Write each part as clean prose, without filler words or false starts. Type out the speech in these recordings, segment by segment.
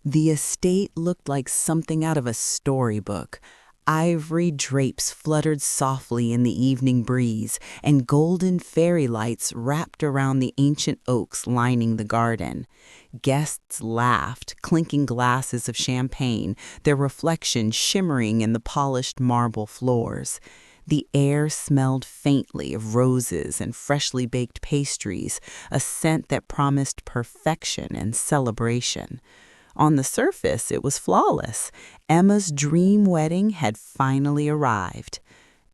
The estate looked like something out of a storybook. Ivory drapes fluttered softly in the evening breeze, and golden fairy lights wrapped around the ancient oaks lining the garden. Guests laughed, clinking glasses of champagne, their reflection shimmering in the polished marble floors. The air smelled faintly of roses and freshly baked pastries, a scent that promised perfection and celebration. On the surface, it was flawless. Emma's dream wedding had finally arrived.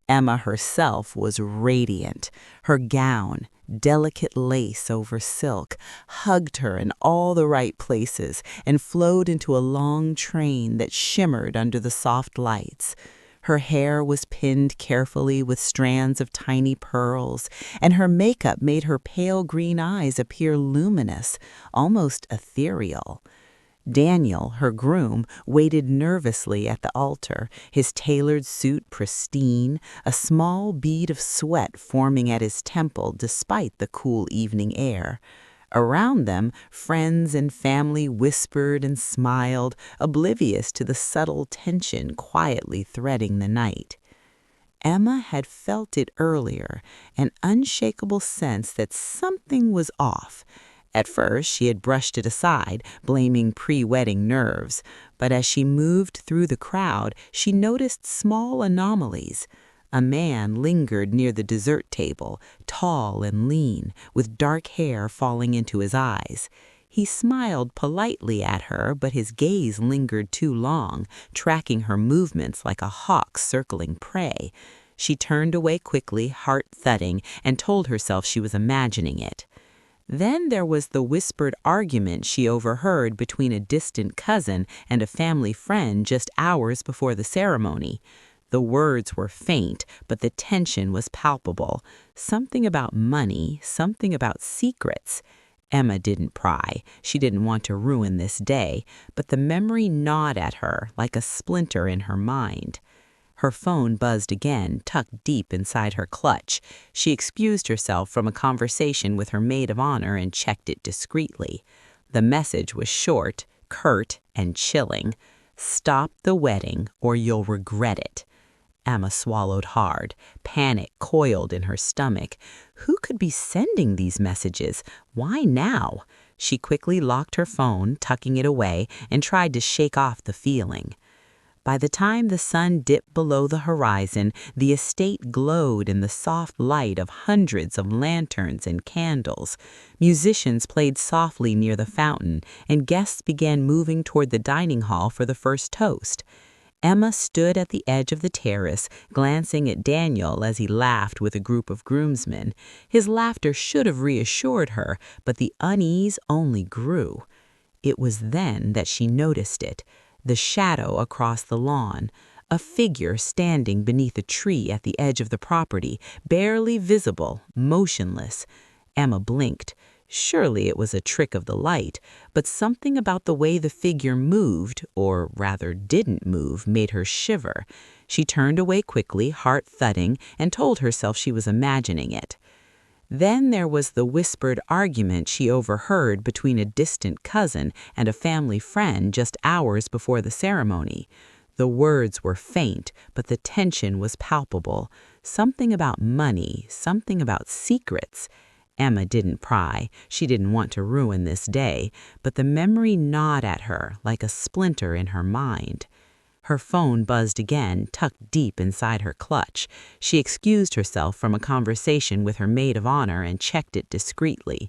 Emma herself was radiant. Her gown, delicate lace over silk, hugged her in all the right places and flowed into a long train that shimmered under the soft lights. Her hair was pinned carefully with strands of tiny pearls, and her makeup made her pale green eyes appear luminous, almost ethereal. Daniel, her groom, waited nervously at the altar, his tailored suit pristine, a small bead of sweat forming at his temple despite the cool evening air. Around them, friends and family whispered and smiled, oblivious to the subtle tension quietly threading the night. Emma had felt it earlier, an unshakable sense that something was off. At first, she had brushed it aside, blaming pre-wedding nerves, but as she moved through the crowd, she noticed small anomalies. A man lingered near the dessert table, tall and lean, with dark hair falling into his eyes. He smiled politely at her, but his gaze lingered too long, tracking her movements like a hawk circling prey. She turned away quickly, heart thudding, and told herself she was imagining it. Then there was the whispered argument she overheard between a distant cousin and a family friend just hours before the ceremony. The words were faint, but the tension was palpable. Something about money, something about secrets. Emma didn't pry. She didn't want to ruin this day, but the memory gnawed at her like a splinter in her mind. Her phone buzzed again, tucked deep inside her clutch. She excused herself from a conversation with her maid of honor and checked it discreetly. The message was short, curt, and chilling. "Stop the wedding or you'll regret it." Emma swallowed hard. Panic coiled in her stomach. Who could be sending these messages? Why now? She quickly locked her phone, tucking it away, and tried to shake off the feeling. By the time the sun dipped below the horizon, the estate glowed in the soft light of hundreds of lanterns and candles. Musicians played softly near the fountain, and guests began moving toward the dining hall for the first toast. Emma stood at the edge of the terrace, glancing at Daniel as he laughed with a group of groomsmen. His laughter should have reassured her, but the unease only grew. It was then that she noticed it. The shadow across the lawn, a figure standing beneath a tree at the edge of the property, barely visible, motionless. Emma blinked. Surely it was a trick of the light, but something about the way the figure moved, or rather didn't move, made her shiver. She turned away quickly, heart thudding, and told herself she was imagining it. Then there was the whispered argument she overheard between a distant cousin and a family friend just hours before the ceremony. The words were faint, but the tension was palpable. Something about money, something about secrets. Emma didn't pry. She didn't want to ruin this day, but the memory gnawed at her like a splinter in her mind. Her phone buzzed again, tucked deep inside her clutch. She excused herself from a conversation with her maid of honor and checked it discreetly.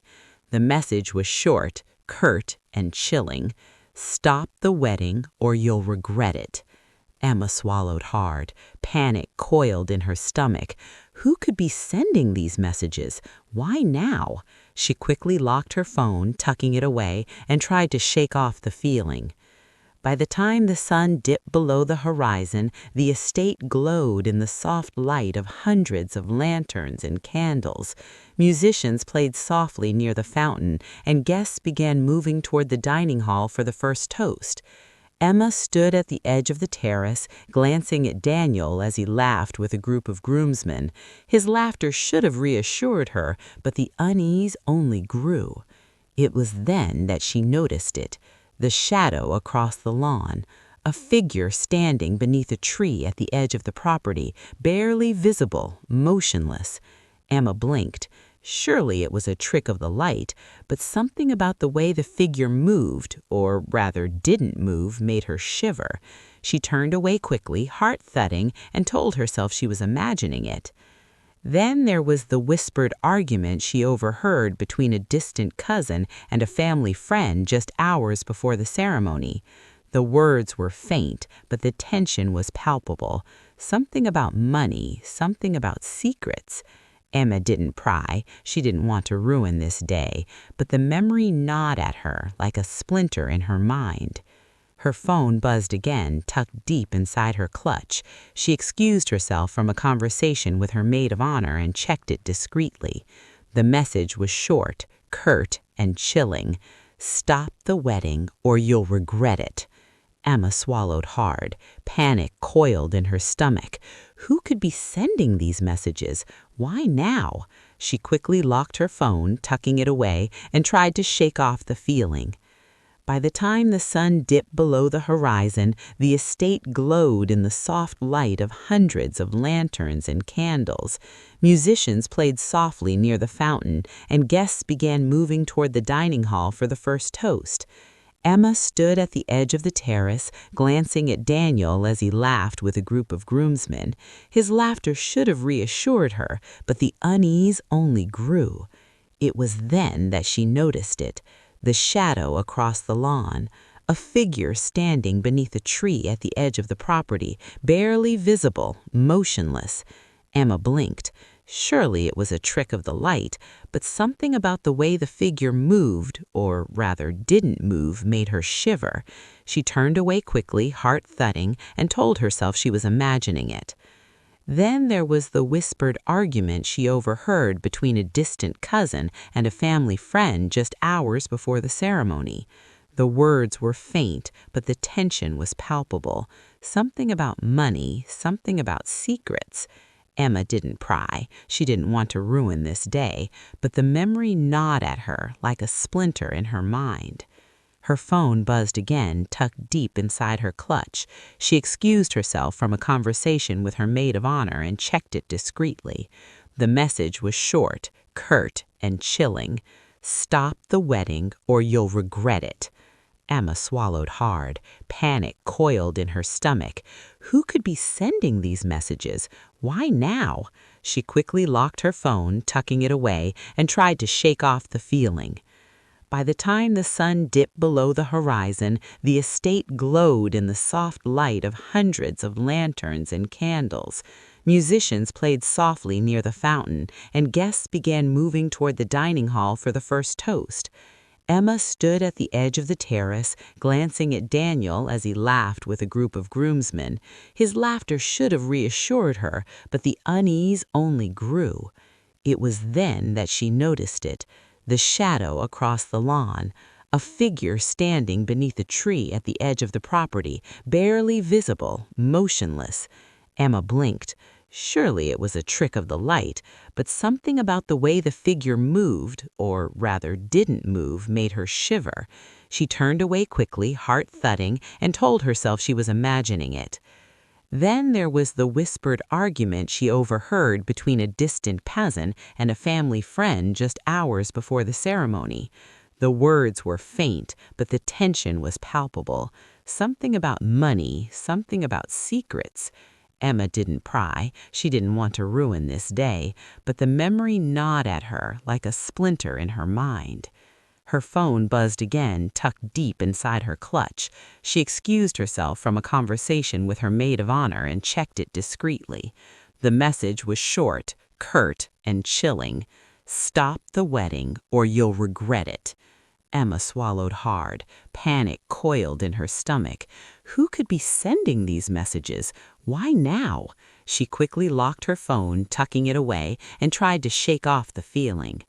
The message was short, curt, and chilling. "Stop the wedding or you'll regret it." Emma swallowed hard. Panic coiled in her stomach. Who could be sending these messages? Why now? She quickly locked her phone, tucking it away, and tried to shake off the feeling. By the time the sun dipped below the horizon, the estate glowed in the soft light of hundreds of lanterns and candles. Musicians played softly near the fountain, and guests began moving toward the dining hall for the first toast. Emma stood at the edge of the terrace, glancing at Daniel as he laughed with a group of groomsmen. His laughter should have reassured her, but the unease only grew. It was then that she noticed it. the shadow across the lawn, a figure standing beneath a tree at the edge of the property, barely visible, motionless. Emma blinked. Surely it was a trick of the light, but something about the way the figure moved, or rather didn't move, made her shiver. She turned away quickly, heart thudding, and told herself she was imagining it. Then there was the whispered argument she overheard between a distant cousin and a family friend just hours before the ceremony. The words were faint, but the tension was palpable. Something about money, something about secrets. Emma didn't pry. She didn't want to ruin this day, but the memory gnawed at her like a splinter in her mind. Her phone buzzed again, tucked deep inside her clutch. She excused herself from a conversation with her maid of honor and checked it discreetly. The message was short, curt, and chilling. "Stop the wedding or you'll regret it." Emma swallowed hard. Panic coiled in her stomach. Who could be sending these messages? Why now? She quickly locked her phone, tucking it away, and tried to shake off the feeling. By the time the sun dipped below the horizon, the estate glowed in the soft light of hundreds of lanterns and candles. Musicians played softly near the fountain, and guests began moving toward the dining hall for the first toast. Emma stood at the edge of the terrace, glancing at Daniel as he laughed with a group of groomsmen. His laughter should have reassured her, but the unease only grew. It was then that she noticed it. The shadow across the lawn, a figure standing beneath a tree at the edge of the property, barely visible, motionless. Emma blinked. Surely it was a trick of the light, but something about the way the figure moved, or rather didn't move, made her shiver. She turned away quickly, heart thudding, and told herself she was imagining it. Then there was the whispered argument she overheard between a distant cousin and a family friend just hours before the ceremony. The words were faint, but the tension was palpable. Something about money, something about secrets. Emma didn't pry. She didn't want to ruin this day, but the memory gnawed at her like a splinter in her mind. Her phone buzzed again, tucked deep inside her clutch. She excused herself from a conversation with her maid of honor and checked it discreetly. The message was short, curt, and chilling. "Stop the wedding or you'll regret it." Emma swallowed hard. Panic coiled in her stomach. Who could be sending these messages? Why now? She quickly locked her phone, tucking it away, and tried to shake off the feeling. By the time the sun dipped below the horizon, the estate glowed in the soft light of hundreds of lanterns and candles. Musicians played softly near the fountain, and guests began moving toward the dining hall for the first toast. Emma stood at the edge of the terrace, glancing at Daniel as he laughed with a group of groomsmen. His laughter should have reassured her, but the unease only grew. It was then that she noticed it. The shadow across the lawn, a figure standing beneath a tree at the edge of the property, barely visible, motionless. Emma blinked. Surely it was a trick of the light, but something about the way the figure moved, or rather didn't move, made her shiver. She turned away quickly, heart thudding, and told herself she was imagining it. Then there was the whispered argument she overheard between a distant cousin and a family friend just hours before the ceremony. The words were faint, but the tension was palpable. Something about money, something about secrets. Emma didn't pry. She didn't want to ruin this day, but the memory gnawed at her like a splinter in her mind. Her phone buzzed again, tucked deep inside her clutch. She excused herself from a conversation with her maid of honor and checked it discreetly. The message was short, curt, and chilling. "Stop the wedding or you'll regret it." Emma swallowed hard. Panic coiled in her stomach. Who could be sending these messages? Why now? She quickly locked her phone, tucking it away, and tried to shake off the feeling.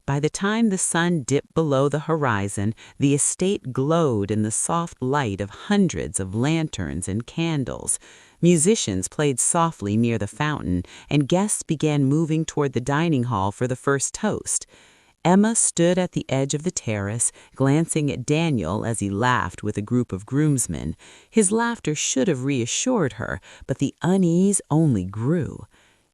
By the time the sun dipped below the horizon, the estate glowed in the soft light of hundreds of lanterns and candles. Musicians played softly near the fountain, and guests began moving toward the dining hall for the first toast. Emma stood at the edge of the terrace, glancing at Daniel as he laughed with a group of groomsmen. His laughter should have reassured her, but the unease only grew.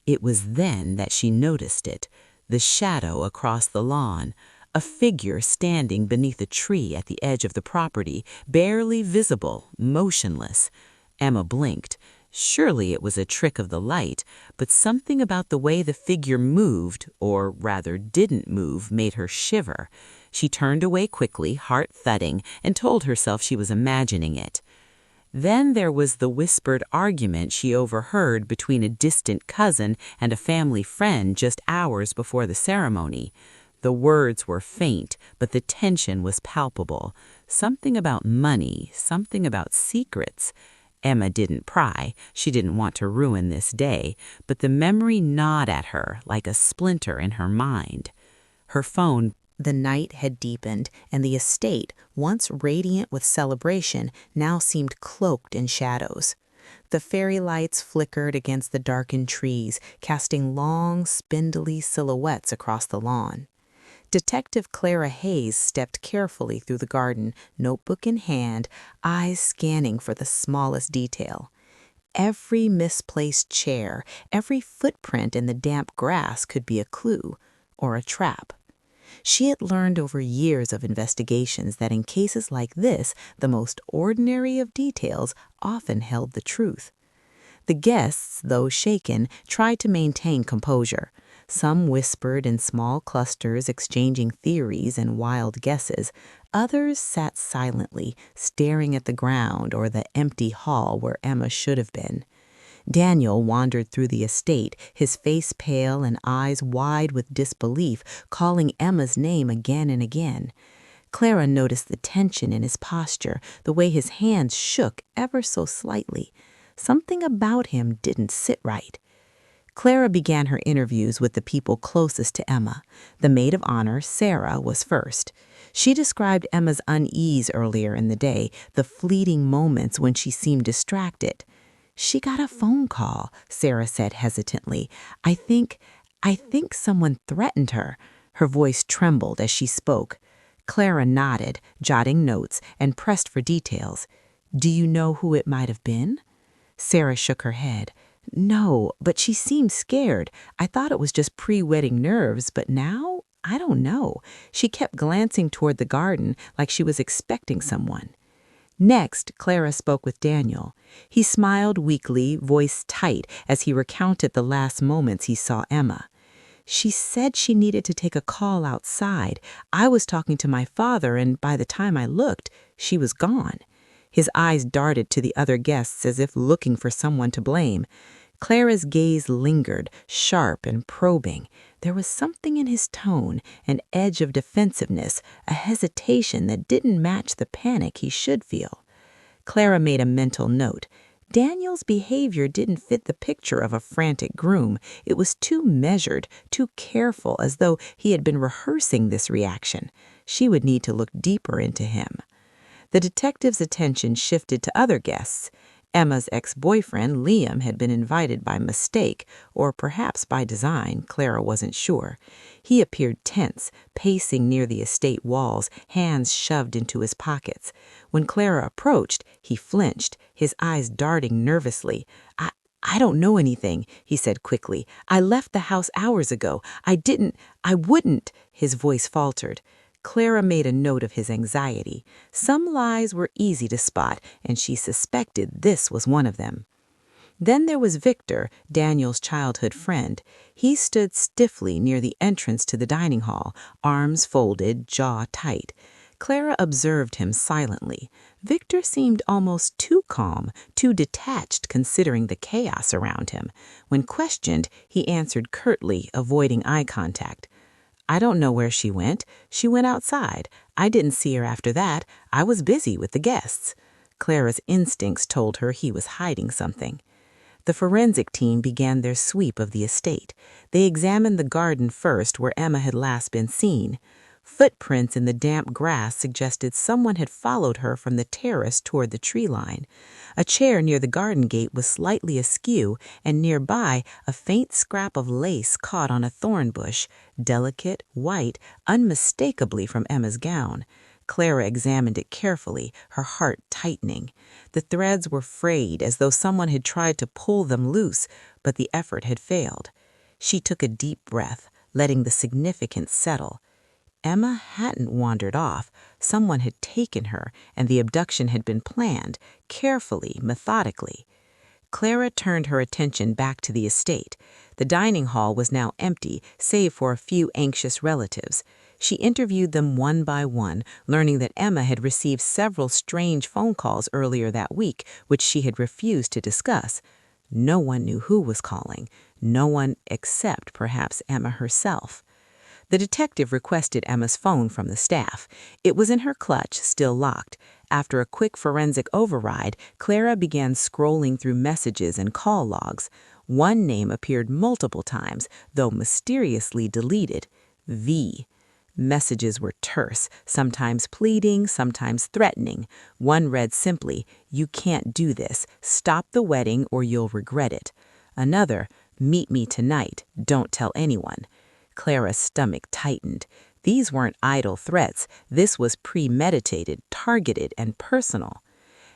It was then that she noticed it, the shadow across the lawn, a figure standing beneath a tree at the edge of the property, barely visible, motionless. Emma blinked. Surely it was a trick of the light, but something about the way the figure moved, or rather didn't move, made her shiver. She turned away quickly, heart thudding, and told herself she was imagining it. Then there was the whispered argument she overheard between a distant cousin and a family friend just hours before the ceremony. The words were faint, but the tension was palpable. Something about money, something about secrets. Emma didn't pry. She didn't want to ruin this day, but the memory gnawed at her like a splinter in her mind. Her phone. The night had deepened, and the estate, once radiant with celebration, now seemed cloaked in shadows. The fairy lights flickered against the darkened trees, casting long, spindly silhouettes across the lawn. Detective Clara Hayes stepped carefully through the garden, notebook in hand, eyes scanning for the smallest detail. Every misplaced chair, every footprint in the damp grass could be a clue or a trap. She had learned over years of investigations that in cases like this, the most ordinary of details often held the truth. The guests, though shaken, tried to maintain composure. Some whispered in small clusters, exchanging theories and wild guesses. Others sat silently, staring at the ground or the empty hall where Emma should have been. Daniel wandered through the estate, his face pale and eyes wide with disbelief, calling Emma's name again and again. Clara noticed the tension in his posture, the way his hands shook ever so slightly. Something about him didn't sit right. Clara began her interviews with the people closest to Emma. The maid of honor, Sarah, was first. She described Emma's unease earlier in the day, the fleeting moments when she seemed distracted. "She got a phone call," Sarah said hesitantly. I think someone threatened her." Her voice trembled as she spoke. Clara nodded, jotting notes, and pressed for details. "Do you know who it might have been?" Sarah shook her head. "No, but she seemed scared. I thought it was just pre-wedding nerves, but now, I don't know." She kept glancing toward the garden like she was expecting someone. Next, Clara spoke with Daniel. He smiled weakly, voice tight, as he recounted the last moments he saw Emma. "She said she needed to take a call outside. I was talking to my father, and by the time I looked, she was gone." His eyes darted to the other guests as if looking for someone to blame. Clara's gaze lingered, sharp and probing. There was something in his tone, an edge of defensiveness, a hesitation that didn't match the panic he should feel. Clara made a mental note. Daniel's behavior didn't fit the picture of a frantic groom. It was too measured, too careful, as though he had been rehearsing this reaction. She would need to look deeper into him. The detective's attention shifted to other guests. Emma's ex-boyfriend, Liam, had been invited by mistake, or perhaps by design. Clara wasn't sure. He appeared tense, pacing near the estate walls, hands shoved into his pockets. When Clara approached, he flinched, his eyes darting nervously. I don't know anything," he said quickly. "I left the house hours ago. I wouldn't." His voice faltered. Clara made a note of his anxiety. Some lies were easy to spot, and she suspected this was one of them. Then there was Victor, Daniel's childhood friend. He stood stiffly near the entrance to the dining hall, arms folded, jaw tight. Clara observed him silently. Victor seemed almost too calm, too detached considering the chaos around him. When questioned, he answered curtly, avoiding eye contact. "I don't know where she went. She went outside. I didn't see her after that. I was busy with the guests." Clara's instincts told her he was hiding something. The forensic team began their sweep of the estate. They examined the garden first, where Emma had last been seen. Footprints in the damp grass suggested someone had followed her from the terrace toward the tree line. A chair near the garden gate was slightly askew, and nearby a faint scrap of lace caught on a thorn bush, delicate, white, unmistakably from Emma's gown. Clara examined it carefully, her heart tightening. The threads were frayed as though someone had tried to pull them loose, but the effort had failed. She took a deep breath, letting the significance settle. Emma hadn't wandered off. Someone had taken her, and the abduction had been planned, carefully, methodically. Clara turned her attention back to the estate. The dining hall was now empty, save for a few anxious relatives. She interviewed them one by one, learning that Emma had received several strange phone calls earlier that week, which she had refused to discuss. No one knew who was calling. No one except perhaps Emma herself. The detective requested Emma's phone from the staff. It was in her clutch, still locked. After a quick forensic override, Clara began scrolling through messages and call logs. One name appeared multiple times, though mysteriously deleted: V. Messages were terse, sometimes pleading, sometimes threatening. One read simply, "You can't do this. Stop the wedding or you'll regret it." Another, "Meet me tonight. Don't tell anyone." Clara's stomach tightened. These weren't idle threats. This was premeditated, targeted, and personal.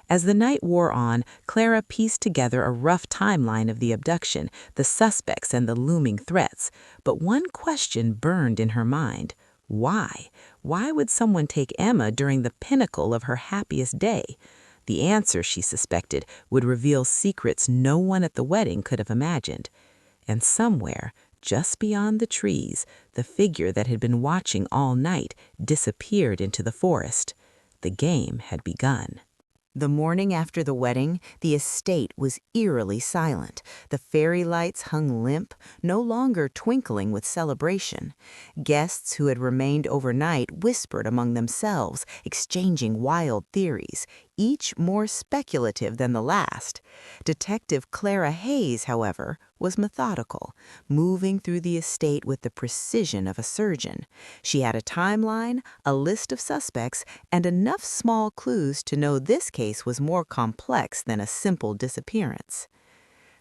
As the night wore on, Clara pieced together a rough timeline of the abduction, the suspects, and the looming threats. But one question burned in her mind. Why? Why would someone take Emma during the pinnacle of her happiest day? The answer, she suspected, would reveal secrets no one at the wedding could have imagined. And somewhere, just beyond the trees, the figure that had been watching all night disappeared into the forest. The game had begun. The morning after the wedding, the estate was eerily silent. The fairy lights hung limp, no longer twinkling with celebration. Guests who had remained overnight whispered among themselves, exchanging wild theories, each more speculative than the last. Detective Clara Hayes, however, was methodical, moving through the estate with the precision of a surgeon. She had a timeline, a list of suspects, and enough small clues to know this case was more complex than a simple disappearance.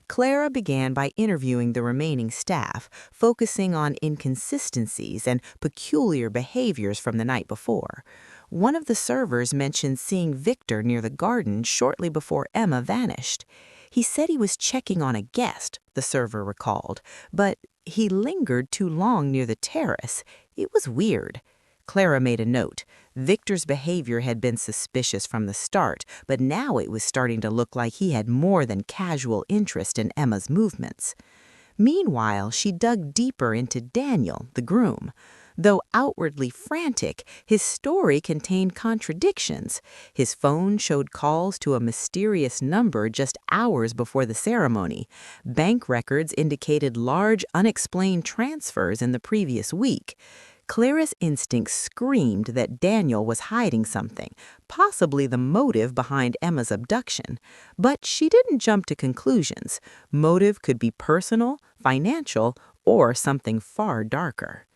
Clara began by interviewing the remaining staff, focusing on inconsistencies and peculiar behaviors from the night before. One of the servers mentioned seeing Victor near the garden shortly before Emma vanished. He said he was checking on a guest, the server recalled, but he lingered too long near the terrace. It was weird. Clara made a note. Victor's behavior had been suspicious from the start, but now it was starting to look like he had more than casual interest in Emma's movements. Meanwhile, she dug deeper into Daniel, the groom. Though outwardly frantic, his story contained contradictions. His phone showed calls to a mysterious number just hours before the ceremony. Bank records indicated large, unexplained transfers in the previous week. Clara's instincts screamed that Daniel was hiding something, possibly the motive behind Emma's abduction. But she didn't jump to conclusions. Motive could be personal, financial, or something far darker.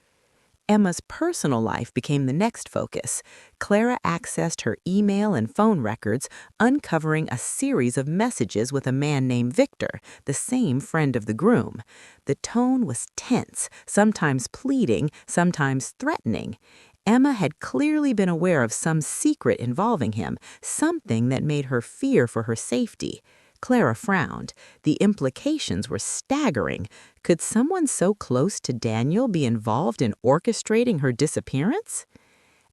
Emma's personal life became the next focus. Clara accessed her email and phone records, uncovering a series of messages with a man named Victor, the same friend of the groom. The tone was tense, sometimes pleading, sometimes threatening. Emma had clearly been aware of some secret involving him, something that made her fear for her safety. Clara frowned. The implications were staggering. Could someone so close to Daniel be involved in orchestrating her disappearance?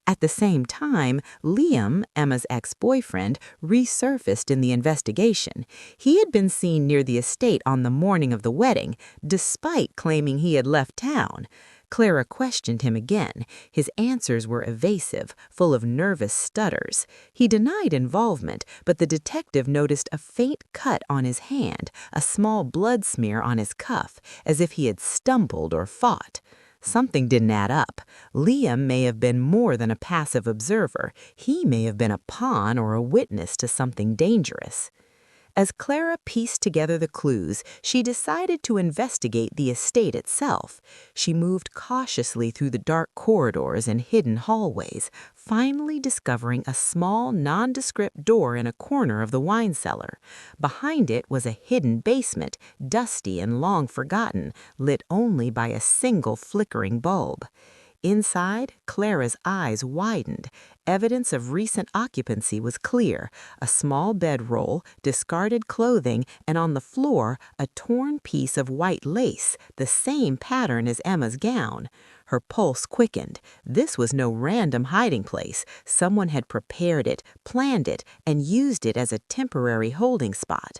At the same time, Liam, Emma's ex-boyfriend, resurfaced in the investigation. He had been seen near the estate on the morning of the wedding, despite claiming he had left town. Clara questioned him again. His answers were evasive, full of nervous stutters. He denied involvement, but the detective noticed a faint cut on his hand, a small blood smear on his cuff, as if he had stumbled or fought. Something didn't add up. Liam may have been more than a passive observer. He may have been a pawn or a witness to something dangerous. As Clara pieced together the clues, she decided to investigate the estate itself. She moved cautiously through the dark corridors and hidden hallways, finally discovering a small, nondescript door in a corner of the wine cellar. Behind it was a hidden basement, dusty and long forgotten, lit only by a single flickering bulb. Inside, Clara's eyes widened. Evidence of recent occupancy was clear: a small bedroll, discarded clothing, and on the floor, a torn piece of white lace, the same pattern as Emma's gown. Her pulse quickened. This was no random hiding place. Someone had prepared it, planned it, and used it as a temporary holding spot.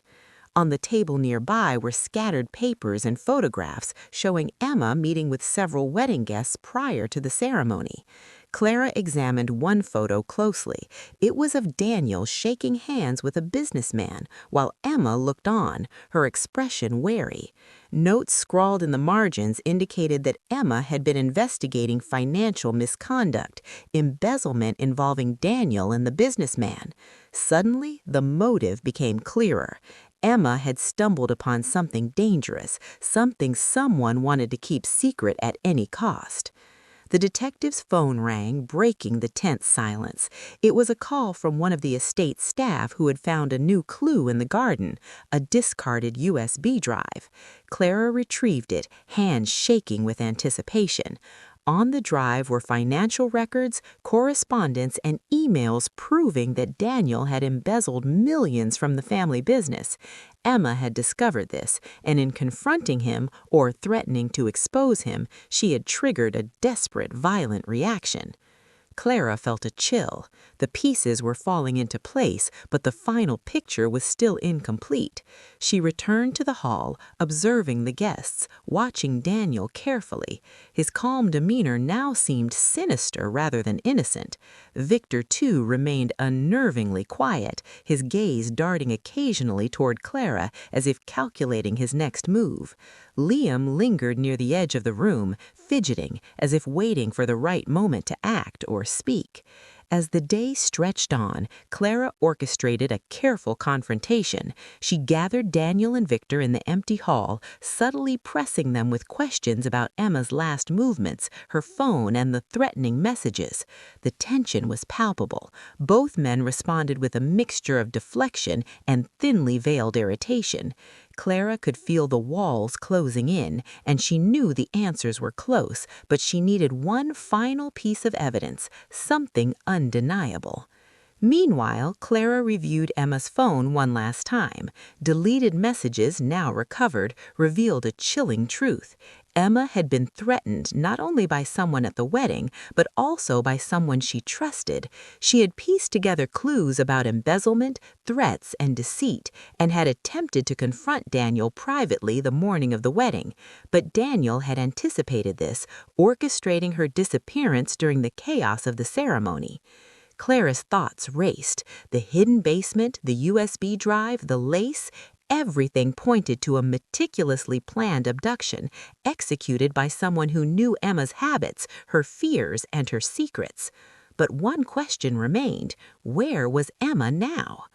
On the table nearby were scattered papers and photographs showing Emma meeting with several wedding guests prior to the ceremony. Clara examined one photo closely. It was of Daniel shaking hands with a businessman, while Emma looked on, her expression wary. Notes scrawled in the margins indicated that Emma had been investigating financial misconduct, embezzlement involving Daniel and the businessman. Suddenly, the motive became clearer. Emma had stumbled upon something dangerous, something someone wanted to keep secret at any cost. The detective's phone rang, breaking the tense silence. It was a call from one of the estate staff who had found a new clue in the garden, a discarded USB drive. Clara retrieved it, hands shaking with anticipation. On the drive were financial records, correspondence, and emails proving that Daniel had embezzled millions from the family business. Emma had discovered this, and in confronting him or threatening to expose him, she had triggered a desperate, violent reaction. Clara felt a chill. The pieces were falling into place, but the final picture was still incomplete. She returned to the hall, observing the guests, watching Daniel carefully. His calm demeanor now seemed sinister rather than innocent. Victor, too, remained unnervingly quiet, his gaze darting occasionally toward Clara as if calculating his next move. Liam lingered near the edge of the room, fidgeting, as if waiting for the right moment to act or speak. As the day stretched on, Clara orchestrated a careful confrontation. She gathered Daniel and Victor in the empty hall, subtly pressing them with questions about Emma's last movements, her phone, and the threatening messages. The tension was palpable. Both men responded with a mixture of deflection and thinly veiled irritation. Clara could feel the walls closing in, and she knew the answers were close, but she needed one final piece of evidence, something undeniable. Meanwhile, Clara reviewed Emma's phone one last time. Deleted messages, now recovered, revealed a chilling truth. Emma had been threatened not only by someone at the wedding, but also by someone she trusted. She had pieced together clues about embezzlement, threats, and deceit, and had attempted to confront Daniel privately the morning of the wedding. But Daniel had anticipated this, orchestrating her disappearance during the chaos of the ceremony. Clara's thoughts raced. The hidden basement, the USB drive, the lace, everything pointed to a meticulously planned abduction, executed by someone who knew Emma's habits, her fears, and her secrets. But one question remained: where was Emma now?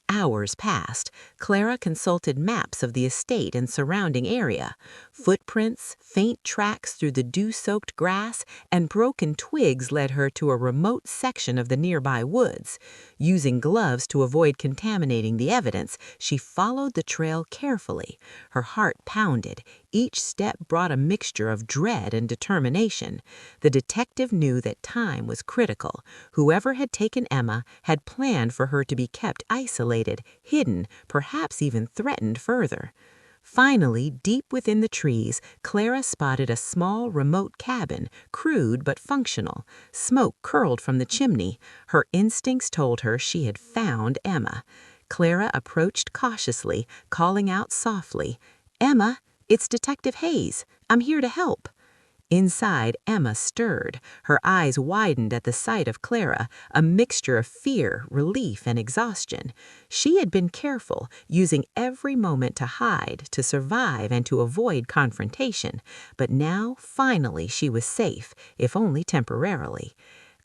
Hours passed. Clara consulted maps of the estate and surrounding area. Footprints, faint tracks through the dew-soaked grass, and broken twigs led her to a remote section of the nearby woods. Using gloves to avoid contaminating the evidence, she followed the trail carefully. Her heart pounded. Each step brought a mixture of dread and determination. The detective knew that time was critical. Whoever had taken Emma had planned for her to be kept isolated, hidden, perhaps even threatened further. Finally, deep within the trees, Clara spotted a small remote cabin, crude but functional. Smoke curled from the chimney. Her instincts told her she had found Emma. Clara approached cautiously, calling out softly, "Emma, it's Detective Hayes. I'm here to help." Inside, Emma stirred. Her eyes widened at the sight of Clara, a mixture of fear, relief, and exhaustion. She had been careful, using every moment to hide, to survive, and to avoid confrontation. But now, finally, she was safe, if only temporarily.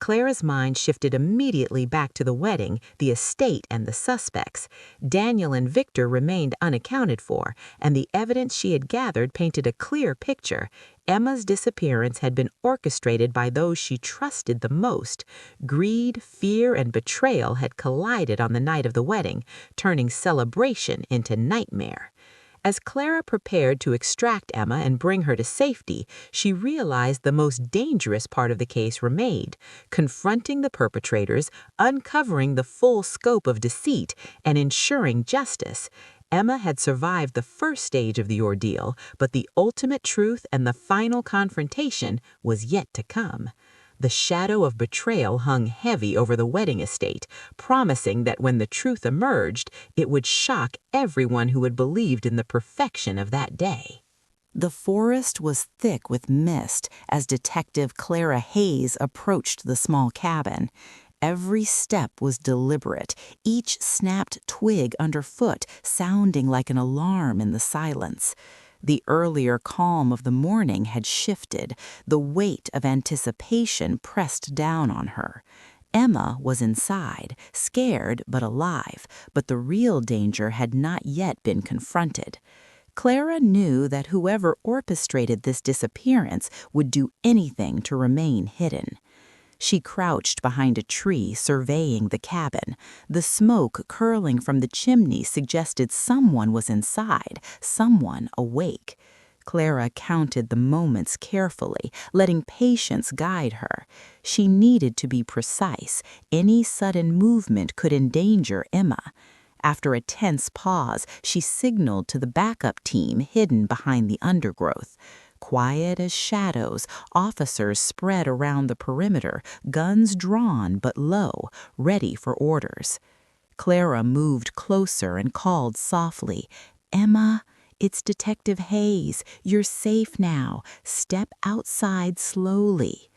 Clara's mind shifted immediately back to the wedding, the estate, and the suspects. Daniel and Victor remained unaccounted for, and the evidence she had gathered painted a clear picture. Emma's disappearance had been orchestrated by those she trusted the most. Greed, fear, and betrayal had collided on the night of the wedding, turning celebration into nightmare. As Clara prepared to extract Emma and bring her to safety, she realized the most dangerous part of the case remained: confronting the perpetrators, uncovering the full scope of deceit, and ensuring justice. Emma had survived the first stage of the ordeal, but the ultimate truth and the final confrontation was yet to come. The shadow of betrayal hung heavy over the wedding estate, promising that when the truth emerged, it would shock everyone who had believed in the perfection of that day. The forest was thick with mist as Detective Clara Hayes approached the small cabin. Every step was deliberate, each snapped twig underfoot sounding like an alarm in the silence. The earlier calm of the morning had shifted. The weight of anticipation pressed down on her. Emma was inside, scared but alive, but the real danger had not yet been confronted. Clara knew that whoever orchestrated this disappearance would do anything to remain hidden. She crouched behind a tree, surveying the cabin. The smoke curling from the chimney suggested someone was inside, someone awake. Clara counted the moments carefully, letting patience guide her. She needed to be precise. Any sudden movement could endanger Emma. After a tense pause, she signaled to the backup team hidden behind the undergrowth. Quiet as shadows, officers spread around the perimeter, guns drawn but low, ready for orders. Clara moved closer and called softly, "Emma, it's Detective Hayes. You're safe now. Step outside slowly."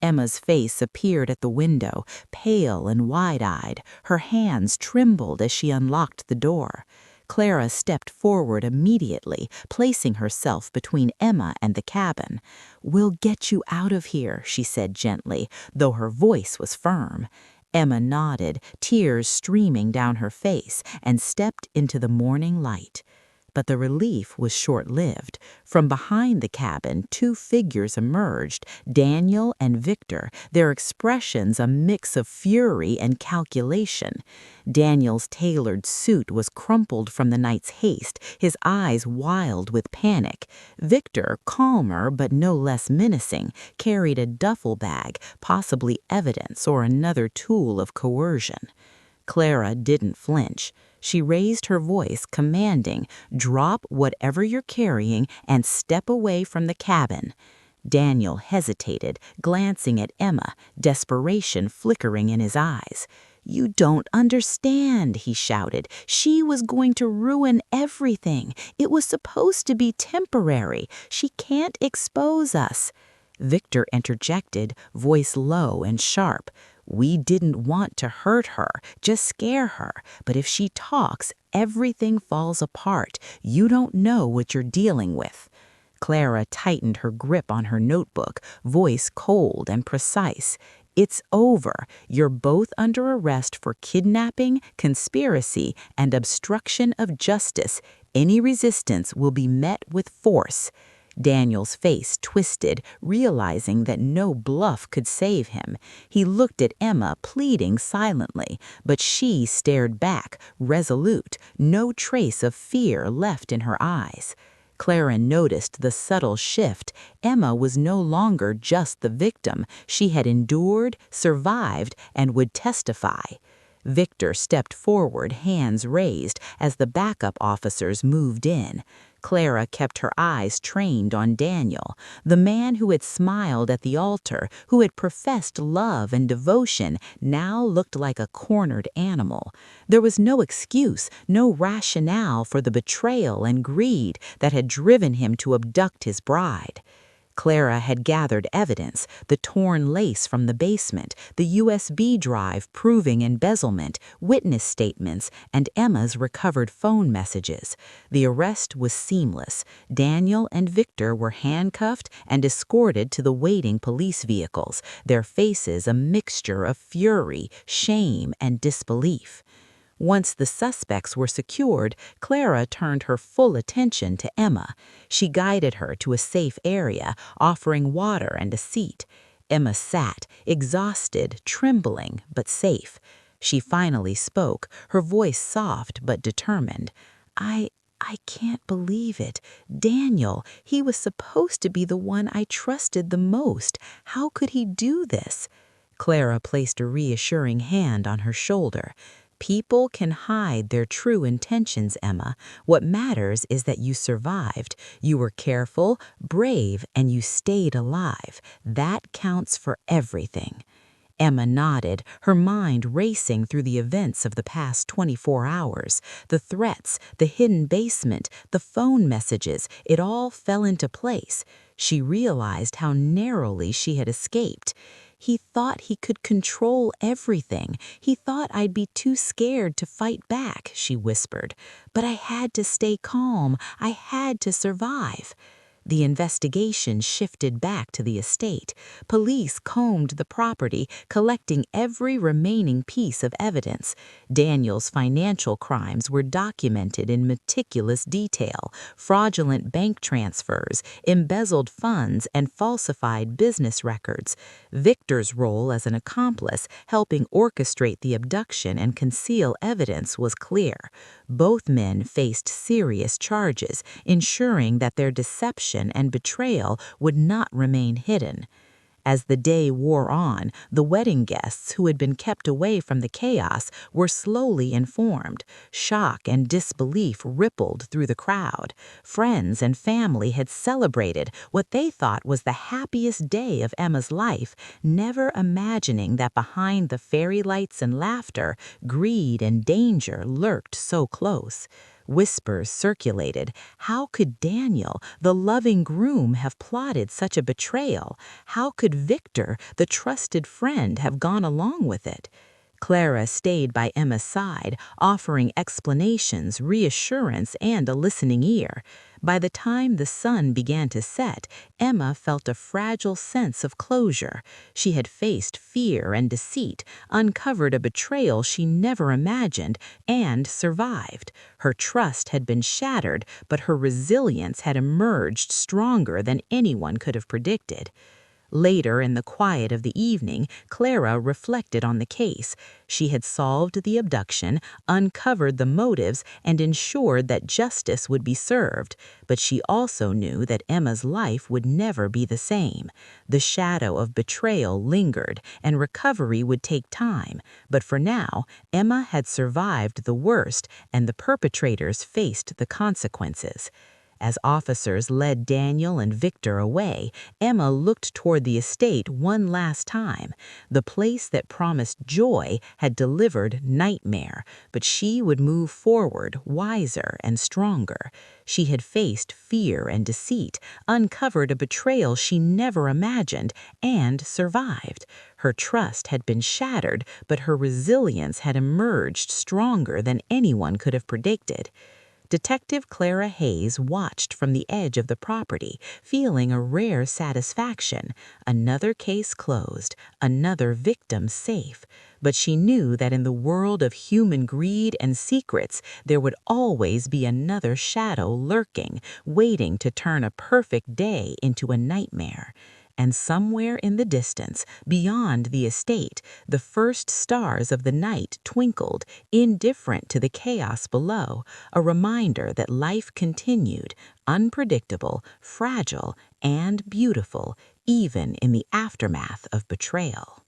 Emma's face appeared at the window, pale and wide-eyed. Her hands trembled as she unlocked the door. Clara stepped forward immediately, placing herself between Emma and the cabin. "We'll get you out of here," she said gently, though her voice was firm. Emma nodded, tears streaming down her face, and stepped into the morning light. But the relief was short-lived. From behind the cabin, two figures emerged, Daniel and Victor, their expressions a mix of fury and calculation. Daniel's tailored suit was crumpled from the night's haste, his eyes wild with panic. Victor, calmer but no less menacing, carried a duffel bag, possibly evidence or another tool of coercion. Clara didn't flinch. She raised her voice, commanding, "Drop whatever you're carrying and step away from the cabin." Daniel hesitated, glancing at Emma, desperation flickering in his eyes. "You don't understand," he shouted. "She was going to ruin everything. It was supposed to be temporary. She can't expose us." Victor interjected, voice low and sharp. "We didn't want to hurt her, just scare her. But if she talks, everything falls apart. You don't know what you're dealing with." Clara tightened her grip on her notebook, voice cold and precise. "It's over. You're both under arrest for kidnapping, conspiracy, and obstruction of justice. Any resistance will be met with force." Daniel's face twisted, realizing that no bluff could save him. He looked at Emma, pleading silently, but she stared back, resolute, no trace of fear left in her eyes. Clara noticed the subtle shift. Emma was no longer just the victim. She had endured, survived, and would testify. Victor stepped forward, hands raised, as the backup officers moved in. Clara kept her eyes trained on Daniel, the man who had smiled at the altar, who had professed love and devotion, now looked like a cornered animal. There was no excuse, no rationale for the betrayal and greed that had driven him to abduct his bride. Clara had gathered evidence, the torn lace from the basement, the USB drive proving embezzlement, witness statements, and Emma's recovered phone messages. The arrest was seamless. Daniel and Victor were handcuffed and escorted to the waiting police vehicles, their faces a mixture of fury, shame, and disbelief. Once the suspects were secured, Clara turned her full attention to Emma. She guided her to a safe area, offering water and a seat. Emma sat, exhausted, trembling, but safe. She finally spoke, her voice soft but determined. I can't believe it. Daniel, he was supposed to be the one I trusted the most. How could he do this? Clara placed a reassuring hand on her shoulder. People can hide their true intentions, Emma. What matters is that you survived. You were careful, brave, and you stayed alive. That counts for everything. Emma nodded, her mind racing through the events of the past 24 hours. The threats, the hidden basement, the phone messages, it all fell into place. She realized how narrowly she had escaped. He thought he could control everything. He thought I'd be too scared to fight back, she whispered. But I had to stay calm. I had to survive. The investigation shifted back to the estate. Police combed the property, collecting every remaining piece of evidence. Daniel's financial crimes were documented in meticulous detail: fraudulent bank transfers, embezzled funds, and falsified business records. Victor's role as an accomplice, helping orchestrate the abduction and conceal evidence, was clear. Both men faced serious charges, ensuring that their deception and betrayal would not remain hidden. As the day wore on, the wedding guests who had been kept away from the chaos were slowly informed. Shock and disbelief rippled through the crowd. Friends and family had celebrated what they thought was the happiest day of Emma's life, never imagining that behind the fairy lights and laughter, greed and danger lurked so close. Whispers circulated. How could Daniel, the loving groom, have plotted such a betrayal? How could Victor, the trusted friend, have gone along with it? Clara stayed by Emma's side, offering explanations, reassurance, and a listening ear. By the time the sun began to set, Emma felt a fragile sense of closure. She had faced fear and deceit, uncovered a betrayal she never imagined, and survived. Her trust had been shattered, but her resilience had emerged stronger than anyone could have predicted. Later, in the quiet of the evening, Clara reflected on the case. She had solved the abduction, uncovered the motives, and ensured that justice would be served. But she also knew that Emma's life would never be the same. The shadow of betrayal lingered, and recovery would take time. But for now, Emma had survived the worst, and the perpetrators faced the consequences. As officers led Daniel and Victor away, Emma looked toward the estate one last time. The place that promised joy had delivered nightmare, but she would move forward, wiser and stronger. She had faced fear and deceit, uncovered a betrayal she never imagined, and survived. Her trust had been shattered, but her resilience had emerged stronger than anyone could have predicted. Detective Clara Hayes watched from the edge of the property, feeling a rare satisfaction. Another case closed, another victim safe. But she knew that in the world of human greed and secrets, there would always be another shadow lurking, waiting to turn a perfect day into a nightmare. And somewhere in the distance, beyond the estate, the first stars of the night twinkled, indifferent to the chaos below, a reminder that life continued, unpredictable, fragile, and beautiful, even in the aftermath of betrayal.